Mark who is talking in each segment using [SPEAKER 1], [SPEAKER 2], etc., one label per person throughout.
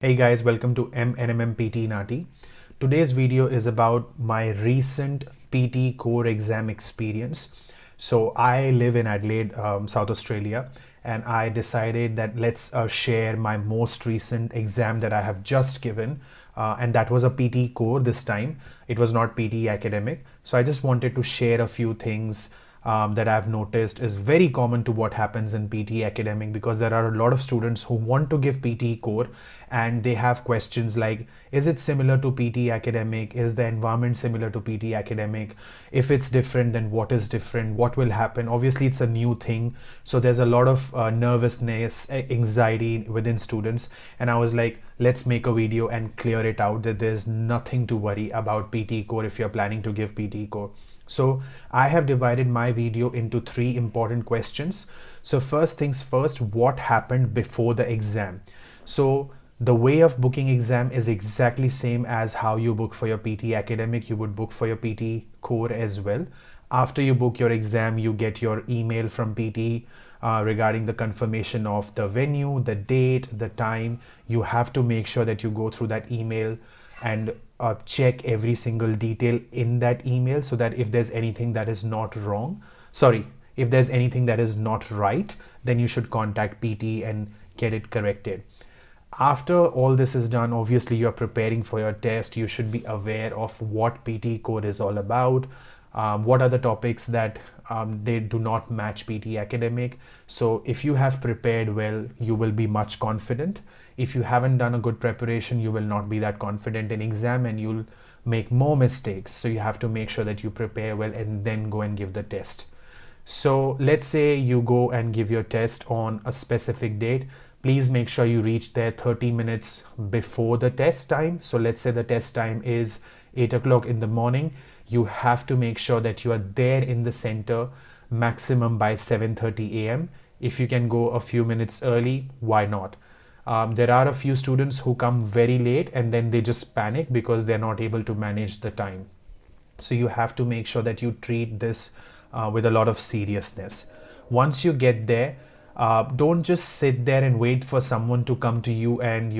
[SPEAKER 1] Hey guys, welcome to MNMM PTE NAATI. Today's video is about my recent PTE Core exam experience. So I live in Adelaide, South Australia, and I decided that let's share my most recent exam that I have just given. And that was a PTE Core this time. It was not PTE Academic. So I just wanted to share a few things that I've noticed is very common to what happens in PTE Academic, because there are a lot of students who want to give PTE Core and they have questions like, is it similar to PTE Academic? Is the environment similar to PTE Academic? If it's different, then what is different? What will happen? Obviously, it's a new thing. So there's a lot of nervousness, anxiety within students. And I was like, let's make a video and clear it out that there's nothing to worry about PTE Core if you're planning to give PTE Core. So I have divided my video into three important questions. So first things first, what happened before the exam? So the way of booking exam is exactly same as how you book for your PTE Academic. You would book for your PTE Core as well. After you book your exam, you get your email from PTE regarding the confirmation of the venue, the date, the time. You have to make sure that you go through that email and check every single detail in that email, so that if there's anything that is not wrong, if there's anything that is not right, then you should contact PTE and get it corrected. After all this is done, obviously you're preparing for your test. You should be aware of what PTE Core is all about, what are the topics that they do not match PTE Academic. So if you have prepared well, you will be much confident. If you haven't done a good preparation, you will not be that confident in exam and you'll make more mistakes. So you have to make sure that you prepare well and then go and give the test. So let's say you go and give your test on a specific date. Please make sure you reach there 30 minutes before the test time. So let's say the test time is 8 o'clock in the morning. You have to make sure that you are there in the center maximum by 7:30 a.m. If you can go a few minutes early, why not? There are a few students who come very late and then they just panic because they're not able to manage the time. So you have to make sure that you treat this with a lot of seriousness. Once you get there, don't just sit there and wait for someone to come to you and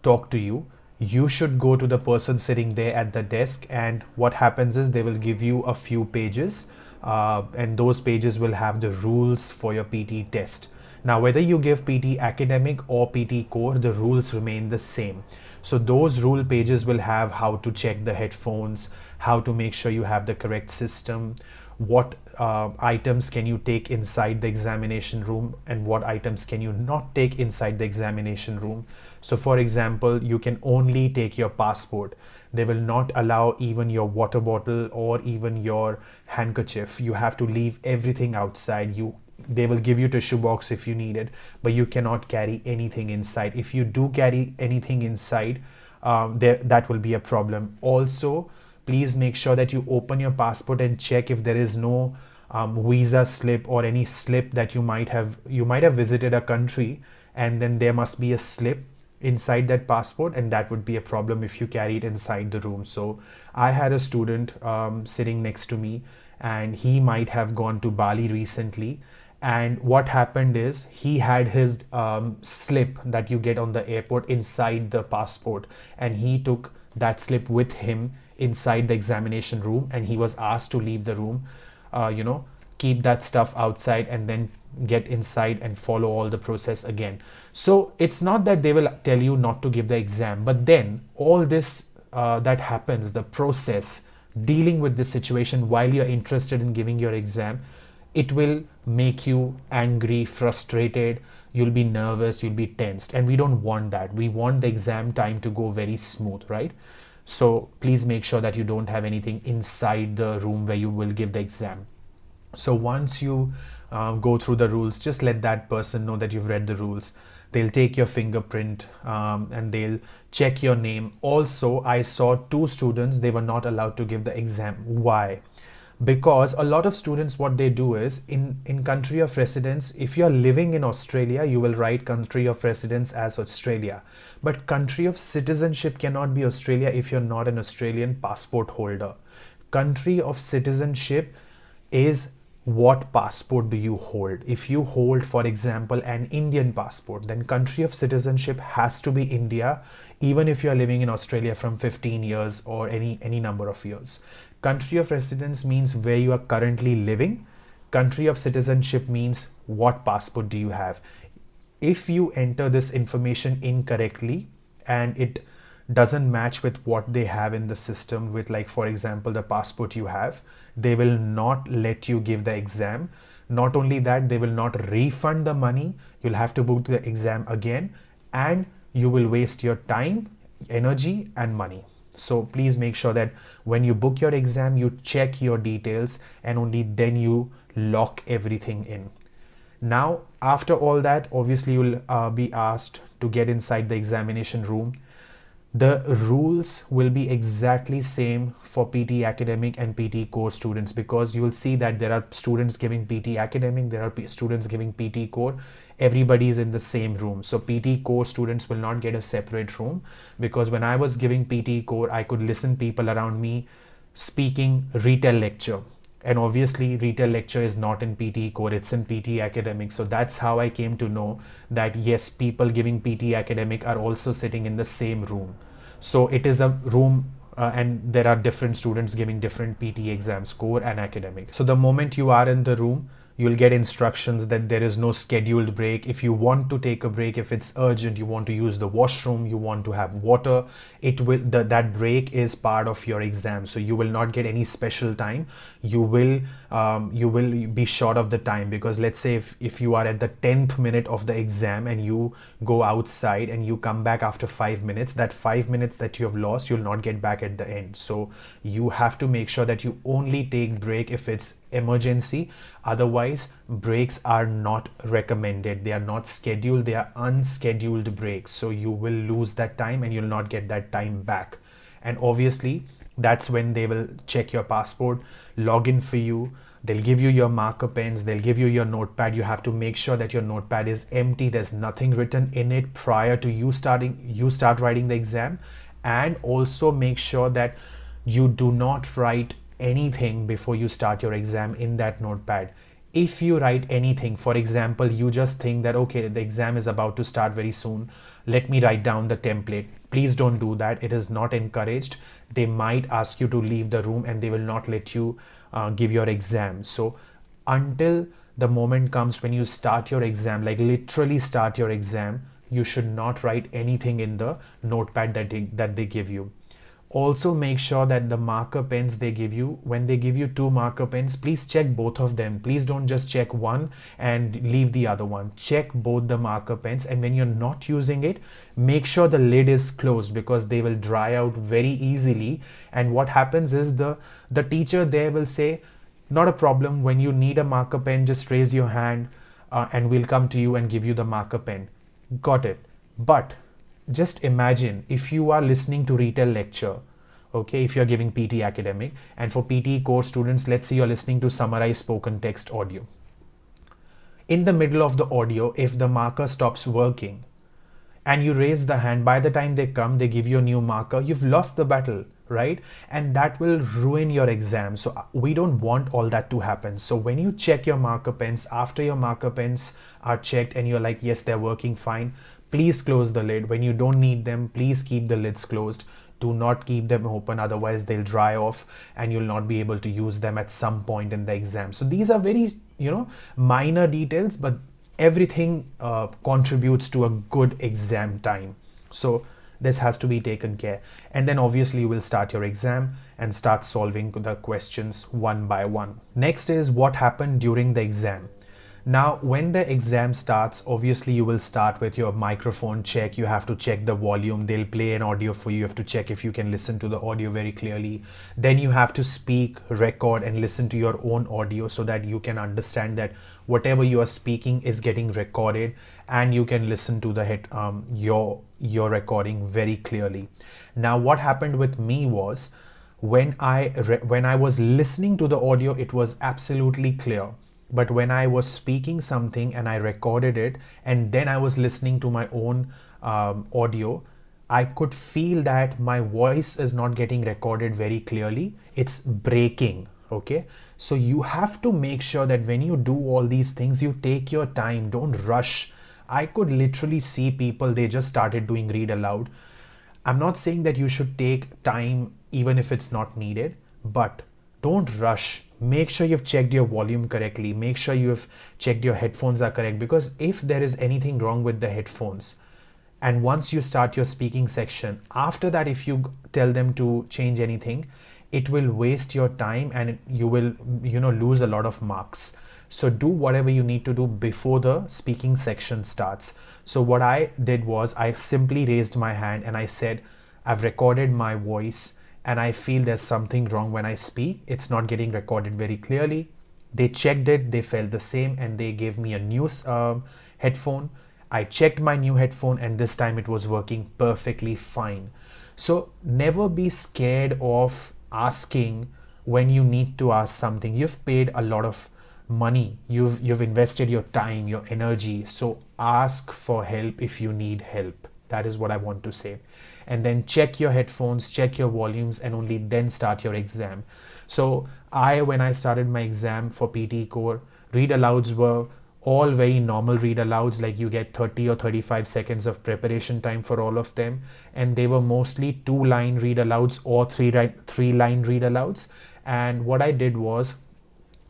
[SPEAKER 1] talk to you. You should go to the person sitting there at the desk, and what happens is they will give you a few pages, and those pages will have the rules for your PTE test. Now, whether you give PTE Academic or PTE Core, the rules remain the same. So those rule pages will have how to check the headphones, how to make sure you have the correct system, what items can you take inside the examination room and what items can you not take inside the examination room. So for example, you can only take your passport. They will not allow even your water bottle or even your handkerchief. You have to leave everything outside. They will give you tissue box if you need it, but you cannot carry anything inside. If you do carry anything inside, that will be a problem. Also, please make sure that you open your passport and check if there is no visa slip or any slip that you might have visited a country and then there must be a slip inside that passport, and that would be a problem if you carry it inside the room. So I had a student sitting next to me, and he might have gone to Bali recently, and what happened is he had his slip that you get on the airport inside the passport, and he took that slip with him inside the examination room, and he was asked to leave the room, keep that stuff outside and then get inside and follow all the process again. So it's not that they will tell you not to give the exam, but then all this that happens, the process dealing with this situation while you're interested in giving your exam, it will make you angry, frustrated, you'll be nervous, you'll be tensed, and we don't want that. We want the exam time to go very smooth, right? So please make sure that you don't have anything inside the room where you will give the exam. So once you go through the rules, just let that person know that you've read the rules. They'll take your fingerprint and they'll check your name. Also, I saw 2 students, they were not allowed to give the exam. Why? Because a lot of students, what they do is in country of residence, if you're living in Australia, you will write country of residence as Australia, but country of citizenship cannot be Australia if you're not an Australian passport holder. Country of citizenship is what passport do you hold. If you hold, for example, an Indian passport, then country of citizenship has to be India, even if you are living in Australia from 15 years or any number of years. Country of residence means where you are currently living. Country of citizenship means what passport do you have. If you enter this information incorrectly and it doesn't match with what they have in the system, with, like, for example, the passport you have, they will not let you give the exam. Not only that, they will not refund the money. You'll have to book the exam again, and you will waste your time, energy, and money. So please make sure that when you book your exam, you check your details, and only then you lock everything in. Now, after all that, obviously you'll be asked to get inside the examination room. The rules will be exactly same for PT Academic and PT Core students, because you will see that there are students giving PT Academic, there are students giving PT Core. Everybody is in the same room. So PT Core students will not get a separate room, because when I was giving PT Core, I could listen people around me speaking retail lecture. And obviously retail lecture is not in PT Core, it's in PT Academic. So that's how I came to know that yes, people giving PT Academic are also sitting in the same room. So it is a room, and there are different students giving different PT exams, core and academic. So the moment you are in the room, you'll get instructions that there is no scheduled break. If you want to take a break, if it's urgent, you want to use the washroom, you want to have water, it will that break is part of your exam. So you will not get any special time. You will be short of the time, because let's say if you are at the 10th minute of the exam and you go outside and you come back after 5 minutes, that 5 minutes that you have lost, you'll not get back at the end. So you have to make sure that you only take break if it's emergency. Otherwise, breaks are not recommended. They are not scheduled. They are unscheduled breaks. So you will lose that time and you'll not get that time back. And obviously, that's when they will check your passport, log in for you. They'll give you your marker pens. They'll give you your notepad. You have to make sure that your notepad is empty. There's nothing written in it prior to you start writing the exam. And also make sure that you do not write anything before you start your exam in that notepad. If you write anything, for example, you just think that okay, the exam is about to start very soon, let me write down the template. Please don't do that. It is not encouraged. They might ask you to leave the room and they will not let you give your exam. So until the moment comes when you start your exam, like literally start your exam, you should not write anything in the notepad that they give you. Also make sure that the marker pens they give you, when they give you two marker pens, please check both of them. Please don't just check one and leave the other one. Check both the marker pens, and when you're not using it, make sure the lid is closed, because they will dry out very easily. And what happens is the teacher there will say, not a problem, when you need a marker pen, just raise your hand and we'll come to you and give you the marker pen. Got it. But just imagine if you are listening to retail lecture, okay, if you're giving PT Academic, and for PT Core students, let's say you're listening to summarized spoken text audio. In the middle of the audio, if the marker stops working and you raise the hand, by the time they come, they give you a new marker, you've lost the battle, right? And that will ruin your exam. So we don't want all that to happen. So when you check your marker pens, after your marker pens are checked and you're like, yes, they're working fine, please close the lid. When you don't need them, please keep the lids closed. Do not keep them open, otherwise they'll dry off and you'll not be able to use them at some point in the exam. So these are very, minor details, but everything contributes to a good exam time. So this has to be taken care. And then obviously you will start your exam and start solving the questions one by one. Next is what happened during the exam. Now, when the exam starts, obviously you will start with your microphone check. You have to check the volume. They'll play an audio for you. You have to check if you can listen to the audio very clearly. Then you have to speak, record, and listen to your own audio so that you can understand that whatever you are speaking is getting recorded, and you can listen to the your recording very clearly. Now, what happened with me was when I was listening to the audio, it was absolutely clear. But when I was speaking something and I recorded it and then I was listening to my own audio, I could feel that my voice is not getting recorded very clearly. It's breaking, Okay, so you have to make sure that when you do all these things, you take your time, don't rush. I could literally see people, they just started doing read aloud. I'm not saying that you should take time even if it's not needed, but don't rush. Make sure you've checked your volume correctly. Make sure you've checked your headphones are correct, because if there is anything wrong with the headphones, and once you start your speaking section, after that, if you tell them to change anything, it will waste your time and you will, lose a lot of marks. So do whatever you need to do before the speaking section starts. So what I did was I simply raised my hand and I said, I've recorded my voice and I feel there's something wrong when I speak. It's not getting recorded very clearly. They checked it, they felt the same, and they gave me a new headphone. I checked my new headphone and this time it was working perfectly fine. So never be scared of asking when you need to ask something. You've paid a lot of money, you've invested your time, your energy, so ask for help if you need help. That is what I want to say. And then check your headphones, check your volumes, and only then start your exam. So when I started my exam for PTE Core, read alouds were all very normal read alouds, like you get 30 or 35 seconds of preparation time for all of them, and they were mostly 2-line read alouds or 3-line read alouds. And what I did was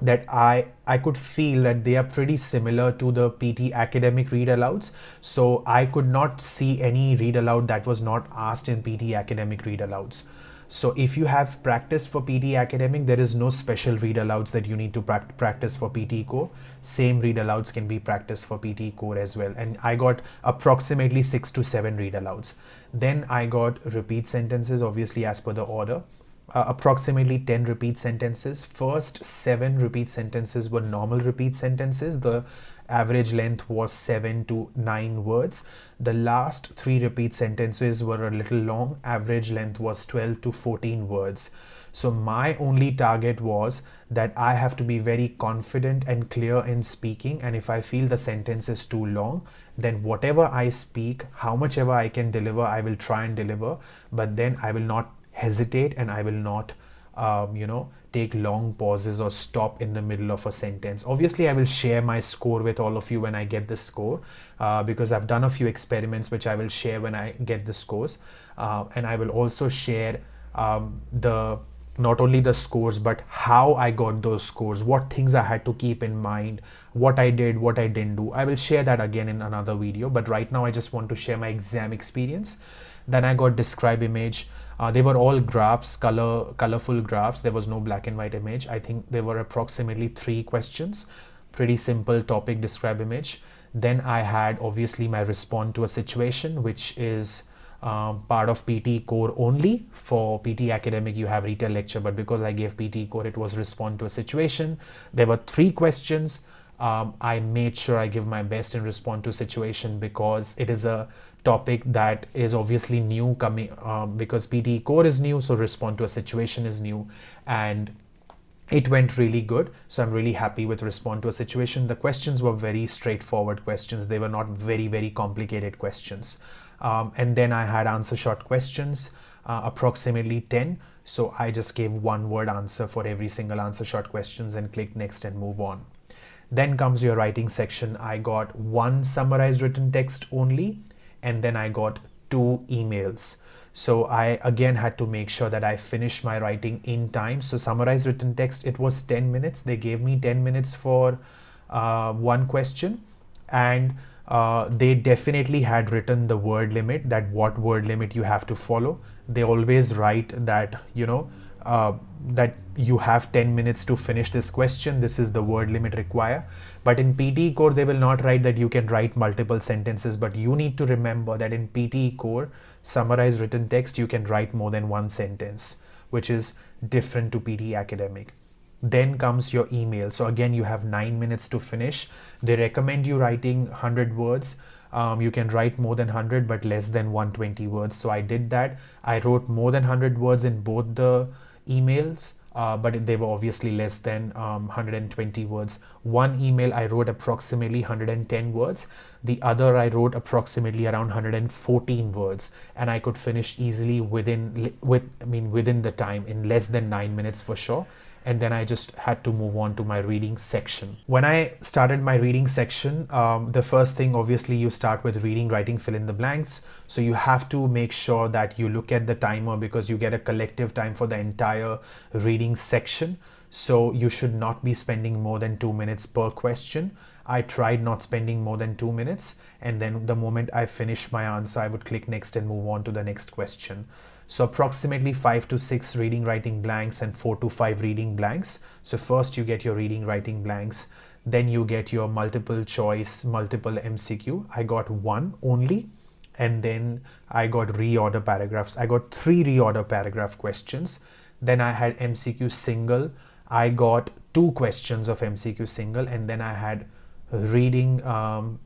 [SPEAKER 1] that I could feel that they are pretty similar to the PT academic read alouds. So I could not see any read aloud that was not asked in PT academic read alouds. So if you have practiced for PT academic, there is no special read alouds that you need to practice for PTE Core. Same read alouds can be practiced for PTE Core as well. And I got approximately 6 to 7 read alouds. Then I got repeat sentences, obviously as per the order. Approximately 10 repeat sentences. First 7 repeat sentences were normal repeat sentences. The average length was 7 to 9 words. The last 3 repeat sentences were a little long. Average length was 12 to 14 words. So my only target was that I have to be very confident and clear in speaking, and if I feel the sentence is too long, then whatever I speak, how much ever I can deliver, I will try and deliver, but then I will not hesitate and I will not take long pauses or stop in the middle of a sentence. Obviously I will share my score with all of you when I get the score, because I've done a few experiments which I will share when I get the scores, and I will also share the not only the scores but how I got those scores, what things I had to keep in mind, what I did, what I didn't do. I will share that again in another video, but right now I just want to share my exam experience. Then I got describe image. They were all graphs, colorful graphs. There was no black and white image. I think there were approximately 3 questions. Pretty simple topic, describe image. Then I had obviously my respond to a situation, which is part of PTE Core only. For PTE Academic you have retail lecture, but because I gave PTE Core, it was respond to a situation. There were 3 questions. I made sure I give my best in respond to situation, because it is a topic that is obviously new coming, because PTE Core is new, so respond to a situation is new, and it went really good. So I'm really happy with respond to a situation. The questions were very straightforward questions. They were not very complicated questions. And then I had answer short questions, approximately 10. So I just gave 1-word answer for every single answer short questions and click next and move on. Then comes your writing section. I got 1 summarized written text only, and then I got 2 emails. So I again had to make sure that I finished my writing in time. So summarized written text, it was 10 minutes. They gave me 10 minutes for 1 question, and they definitely had written the word limit, that what word limit you have to follow. They always write that, that you have 10 minutes to finish this question. This is the word limit required. But in PTE Core, they will not write that you can write multiple sentences, but you need to remember that in PTE Core, summarized written text, you can write more than 1 sentence, which is different to PTE Academic. Then comes your email. So again, you have 9 minutes to finish. They recommend you writing 100 words. You can write more than 100 but less than 120 words. So I did that. I wrote more than 100 words in both the emails, but they were obviously less than 120 words. One email I wrote approximately 110 words. The other I wrote approximately around 114 words, and I could finish easily within the time, in less than 9 minutes for sure. and then I just had to move on to my reading section. When I started my reading section, the first thing, obviously, you start with reading, writing, fill in the blanks. So you have to make sure that you look at the timer, because you get a collective time for the entire reading section. So you should not be spending more than 2 minutes per question. I tried not spending more than 2 minutes, and then the moment I finished my answer, I would click next and move on to the next question. So approximately 5 to 6 reading writing blanks and 4 to 5 reading blanks. So first you get your reading writing blanks, then you get your multiple choice, multiple MCQ. I got one only, and then I got reorder paragraphs. I got 3 reorder paragraph questions. Then I had MCQ single. I got 2 questions of MCQ single, and then I had reading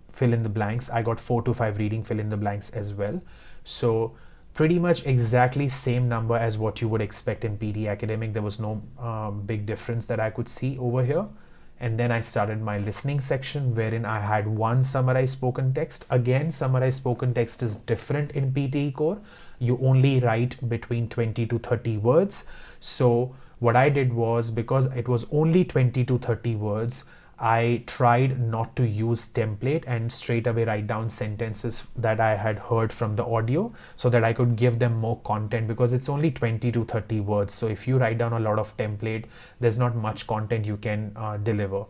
[SPEAKER 1] fill in the blanks. I got 4 to 5 reading fill in the blanks as well. So pretty much exactly same number as what you would expect in PTE Academic. There was no big difference that I could see over here. And then I started my listening section, wherein I had 1 summarized spoken text. Again, summarized spoken text is different in PTE Core. You only write between 20 to 30 words. So what I did was, because it was only 20 to 30 words, I tried not to use template and straight away write down sentences that I had heard from the audio, so that I could give them more content, because it's only 20 to 30 words. So if you write down a lot of template, there's not much content you can deliver.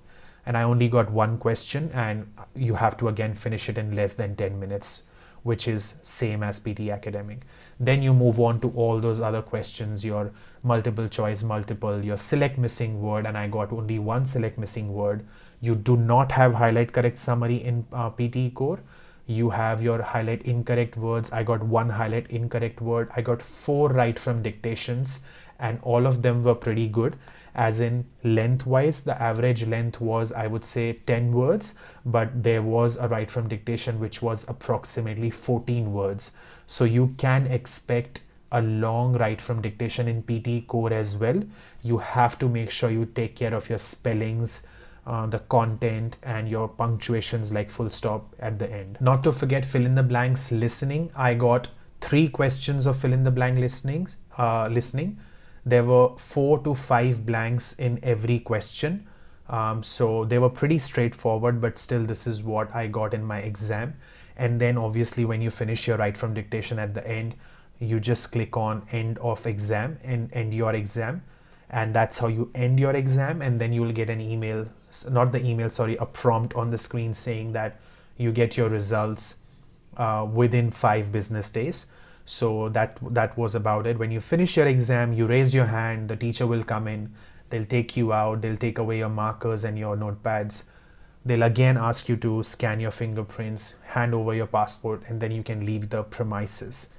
[SPEAKER 1] And I only got 1 question, and you have to again finish it in less than 10 minutes, which is same as PTE Academic. Then you move on to all those other questions, your multiple choice, multiple, your select missing word, and I got only 1 select missing word. You do not have highlight correct summary in PTE Core. You have your highlight incorrect words. I got 1 highlight incorrect word. I got 4 right from dictations, and all of them were pretty good. As in lengthwise, the average length was, I would say, 10 words, but there was a right from dictation which was approximately 14 words. So you can expect a long right from dictation in PTE Core as well. You have to make sure you take care of your spellings, the content, and your punctuations, like full stop at the end. Not to forget fill in the blanks listening. I got 3 questions of fill in the blank listening. There were 4 to 5 blanks in every question. So they were pretty straightforward, but still this is what I got in my exam. And then obviously when you finish your write from dictation at the end, you just click on end of exam and end your exam. And that's how you end your exam. And then you will get an email, not the email, sorry, a prompt on the screen saying that you get your results within 5 business days. So that was about it. When you finish your exam, you raise your hand, the teacher will come in, they'll take you out, they'll take away your markers and your notepads. They'll again ask you to scan your fingerprints, hand over your passport, and then you can leave the premises.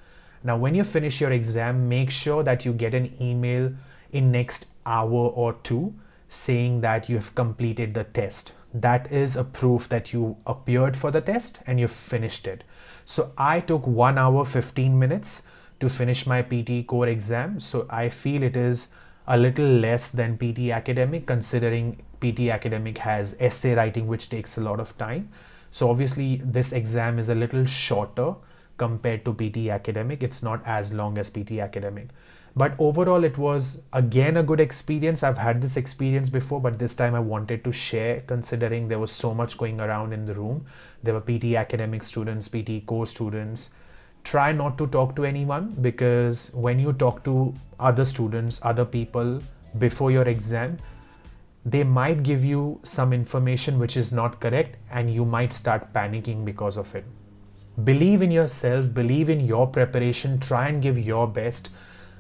[SPEAKER 1] Now, when you finish your exam, make sure that you get an email in next hour or 2 saying that you have completed the test. That is a proof that you appeared for the test and you finished it. So I took 1 hour 15 minutes to finish my PTE Core exam. So I feel it is a little less than PTE Academic, considering PTE Academic has essay writing, which takes a lot of time. So obviously this exam is a little shorter compared to PTE Academic. It's not as long as PTE Academic. But overall, it was again a good experience. I've had this experience before, but this time I wanted to share, considering there was so much going around in the room. There were PTE Academic students, PTE Core students. Try not to talk to anyone, because when you talk to other students, other people before your exam, they might give you some information which is not correct, and you might start panicking because of it. Believe in yourself, believe in your preparation, try and give your best.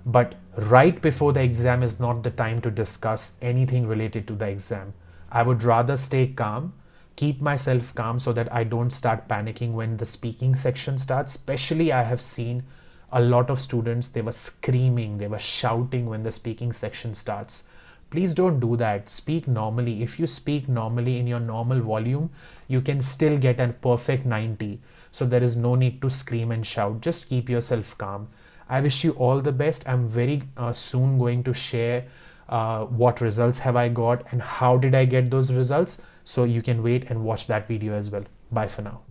[SPEAKER 1] But right before the exam is not the time to discuss anything related to the exam. I would rather stay calm, keep myself calm, so that I don't start panicking when the speaking section starts. Especially I have seen a lot of students, they were screaming, they were shouting when the speaking section starts. Please don't do that. Speak normally. If you speak normally in your normal volume, you can still get a perfect 90. So there is no need to scream and shout. Just keep yourself calm. I wish you all the best. I'm very soon going to share what results have I got and how did I get those results. So you can wait and watch that video as well. Bye for now.